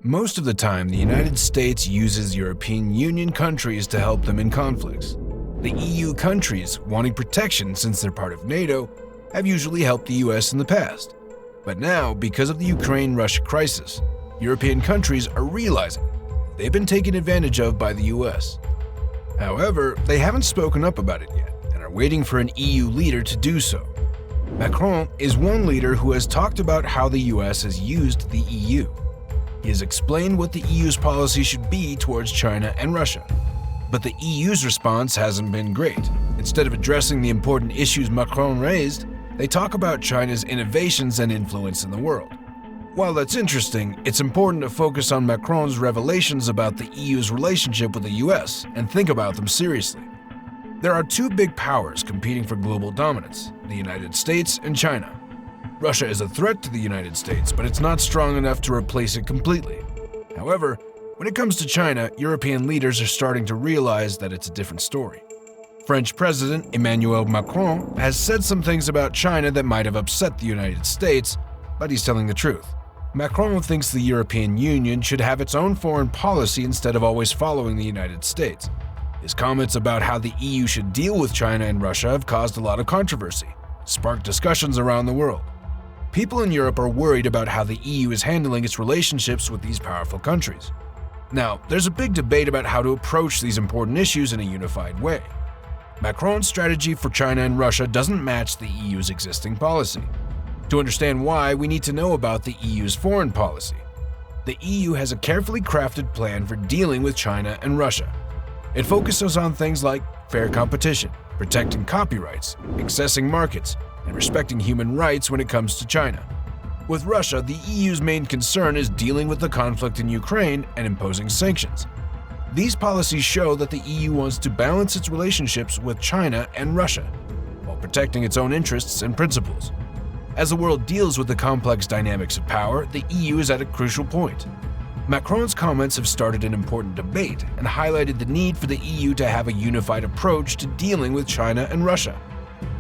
Most of the time, the United States uses European Union countries to help them in conflicts. The EU countries, wanting protection since they're part of NATO, have usually helped the US in the past. But now, because of the Ukraine-Russia crisis, European countries are realizing they've been taken advantage of by the US. However, they haven't spoken up about it yet and are waiting for an EU leader to do so. Macron is one leader who has talked about how the US has used the EU. He has explained what the EU's policy should be towards China and Russia. But the EU's response hasn't been great. Instead of addressing the important issues Macron raised, they talk about China's innovations and influence in the world. While that's interesting, it's important to focus on Macron's revelations about the EU's relationship with the US and think about them seriously. There are two big powers competing for global dominance, the United States and China. Russia is a threat to the United States, but it's not strong enough to replace it completely. However, when it comes to China, European leaders are starting to realize that it's a different story. French President Emmanuel Macron has said some things about China that might have upset the United States, but he's telling the truth. Macron thinks the European Union should have its own foreign policy instead of always following the United States. His comments about how the EU should deal with China and Russia have caused a lot of controversy, sparked discussions around the world. People in Europe are worried about how the EU is handling its relationships with these powerful countries. Now, there's a big debate about how to approach these important issues in a unified way. Macron's strategy for China and Russia doesn't match the EU's existing policy. To understand why, we need to know about the EU's foreign policy. The EU has a carefully crafted plan for dealing with China and Russia. It focuses on things like fair competition, protecting copyrights, accessing markets, and respecting human rights when it comes to China. With Russia, the EU's main concern is dealing with the conflict in Ukraine and imposing sanctions. These policies show that the EU wants to balance its relationships with China and Russia, while protecting its own interests and principles. As the world deals with the complex dynamics of power, the EU is at a crucial point. Macron's comments have started an important debate and highlighted the need for the EU to have a unified approach to dealing with China and Russia.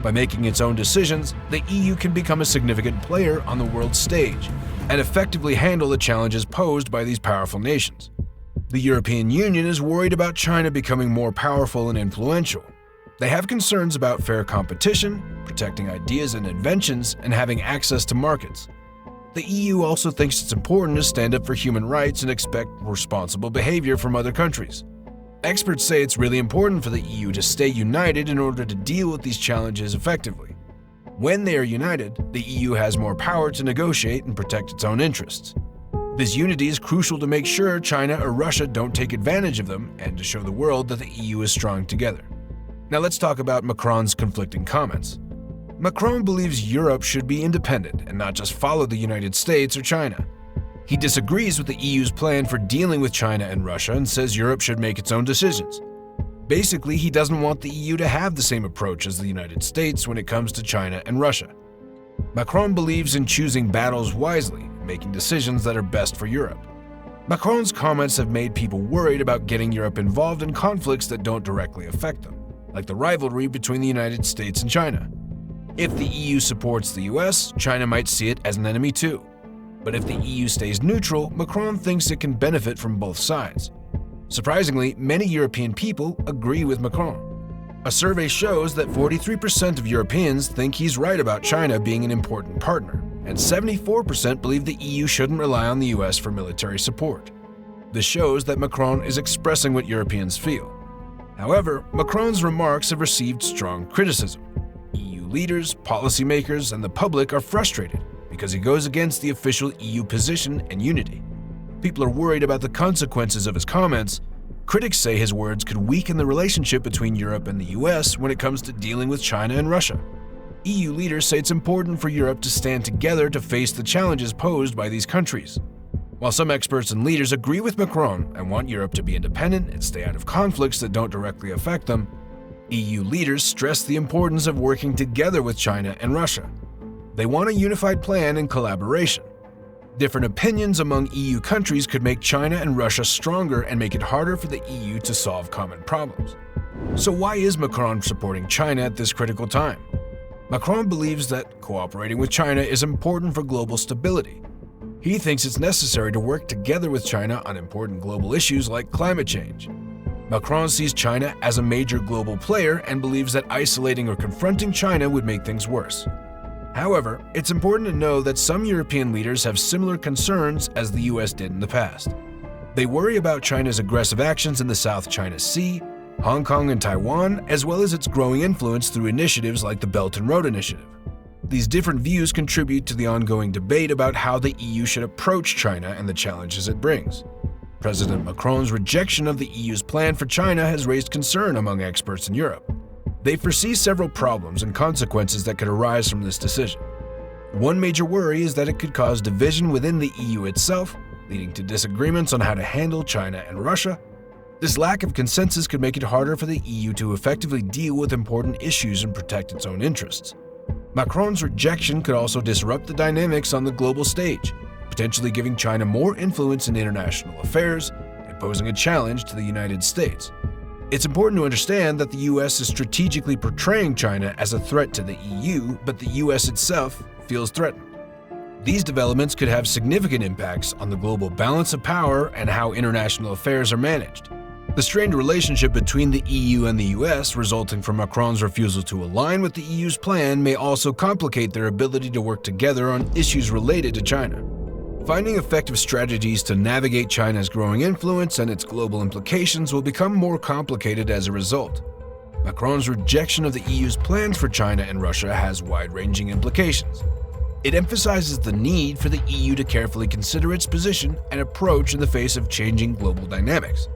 By making its own decisions, the EU can become a significant player on the world stage and effectively handle the challenges posed by these powerful nations. The European Union is worried about China becoming more powerful and influential. They have concerns about fair competition, protecting ideas and inventions, and having access to markets. The EU also thinks it's important to stand up for human rights and expect responsible behavior from other countries. Experts say it's really important for the EU to stay united in order to deal with these challenges effectively. When they are united, the EU has more power to negotiate and protect its own interests. This unity is crucial to make sure China or Russia don't take advantage of them and to show the world that the EU is strong together. Now let's talk about Macron's conflicting comments. Macron believes Europe should be independent and not just follow the United States or China. He disagrees with the EU's plan for dealing with China and Russia and says Europe should make its own decisions. Basically, he doesn't want the EU to have the same approach as the United States when it comes to China and Russia. Macron believes in choosing battles wisely and making decisions that are best for Europe. Macron's comments have made people worried about getting Europe involved in conflicts that don't directly affect them, like the rivalry between the United States and China. If the EU supports the US, China might see it as an enemy too. But if the EU stays neutral, Macron thinks it can benefit from both sides. Surprisingly, many European people agree with Macron. A survey shows that 43% of Europeans think he's right about China being an important partner, and 74% believe the EU shouldn't rely on the US for military support. This shows that Macron is expressing what Europeans feel. However, Macron's remarks have received strong criticism. EU leaders, policymakers, and the public are frustrated because he goes against the official EU position and unity. People are worried about the consequences of his comments. Critics say his words could weaken the relationship between Europe and the US when it comes to dealing with China and Russia. EU leaders say it's important for Europe to stand together to face the challenges posed by these countries. While some experts and leaders agree with Macron and want Europe to be independent and stay out of conflicts that don't directly affect them, EU leaders stress the importance of working together with China and Russia. They want a unified plan and collaboration. Different opinions among EU countries could make China and Russia stronger and make it harder for the EU to solve common problems. So why is Macron supporting China at this critical time? Macron believes that cooperating with China is important for global stability. He thinks it's necessary to work together with China on important global issues like climate change. Macron sees China as a major global player and believes that isolating or confronting China would make things worse. However, it's important to know that some European leaders have similar concerns as the US did in the past. They worry about China's aggressive actions in the South China Sea, Hong Kong and Taiwan, as well as its growing influence through initiatives like the Belt and Road Initiative. These different views contribute to the ongoing debate about how the EU should approach China and the challenges it brings. President Macron's rejection of the EU's plan for China has raised concern among experts in Europe. They foresee several problems and consequences that could arise from this decision. One major worry is that it could cause division within the EU itself, leading to disagreements on how to handle China and Russia. This lack of consensus could make it harder for the EU to effectively deal with important issues and protect its own interests. Macron's rejection could also disrupt the dynamics on the global stage, potentially giving China more influence in international affairs and posing a challenge to the United States. It's important to understand that the US is strategically portraying China as a threat to the EU, but the US itself feels threatened. These developments could have significant impacts on the global balance of power and how international affairs are managed. The strained relationship between the EU and the US, resulting from Macron's refusal to align with the EU's plan, may also complicate their ability to work together on issues related to China. Finding effective strategies to navigate China's growing influence and its global implications will become more complicated as a result. Macron's rejection of the EU's plans for China and Russia has wide-ranging implications. It emphasizes the need for the EU to carefully consider its position and approach in the face of changing global dynamics.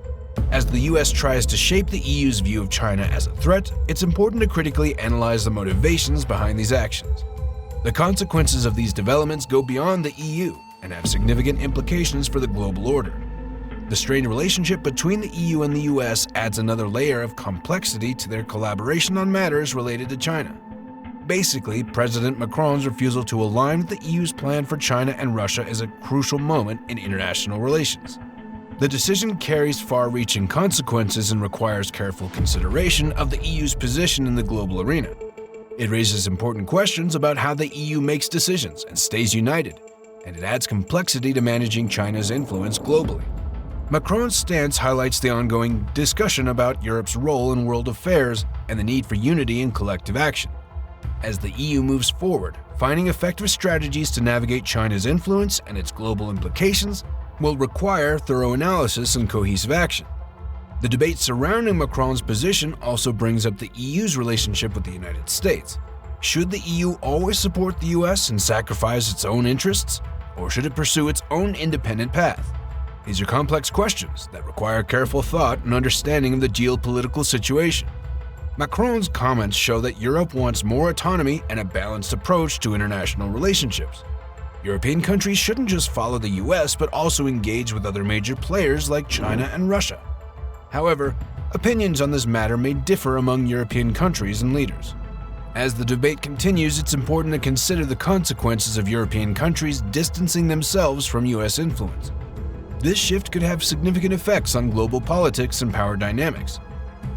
As the US tries to shape the EU's view of China as a threat, it's important to critically analyze the motivations behind these actions. The consequences of these developments go beyond the EU and have significant implications for the global order. The strained relationship between the EU and the US adds another layer of complexity to their collaboration on matters related to China. Basically, President Macron's refusal to align with the EU's plan for China and Russia is a crucial moment in international relations. The decision carries far-reaching consequences and requires careful consideration of the EU's position in the global arena. It raises important questions about how the EU makes decisions and stays united, and it adds complexity to managing China's influence globally. Macron's stance highlights the ongoing discussion about Europe's role in world affairs and the need for unity and collective action. As the EU moves forward, finding effective strategies to navigate China's influence and its global implications will require thorough analysis and cohesive action. The debate surrounding Macron's position also brings up the EU's relationship with the United States. Should the EU always support the US and sacrifice its own interests, or should it pursue its own independent path? These are complex questions that require careful thought and understanding of the geopolitical situation. Macron's comments show that Europe wants more autonomy and a balanced approach to international relationships. European countries shouldn't just follow the US, but also engage with other major players like China and Russia. However, opinions on this matter may differ among European countries and leaders. As the debate continues, it's important to consider the consequences of European countries distancing themselves from US influence. This shift could have significant effects on global politics and power dynamics.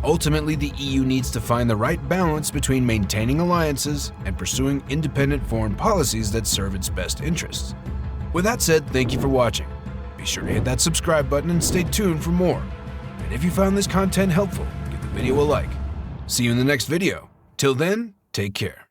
Ultimately, the EU needs to find the right balance between maintaining alliances and pursuing independent foreign policies that serve its best interests. With that said, thank you for watching. Be sure to hit that subscribe button and stay tuned for more. And if you found this content helpful, give the video a like. See you in the next video. Till then, take care.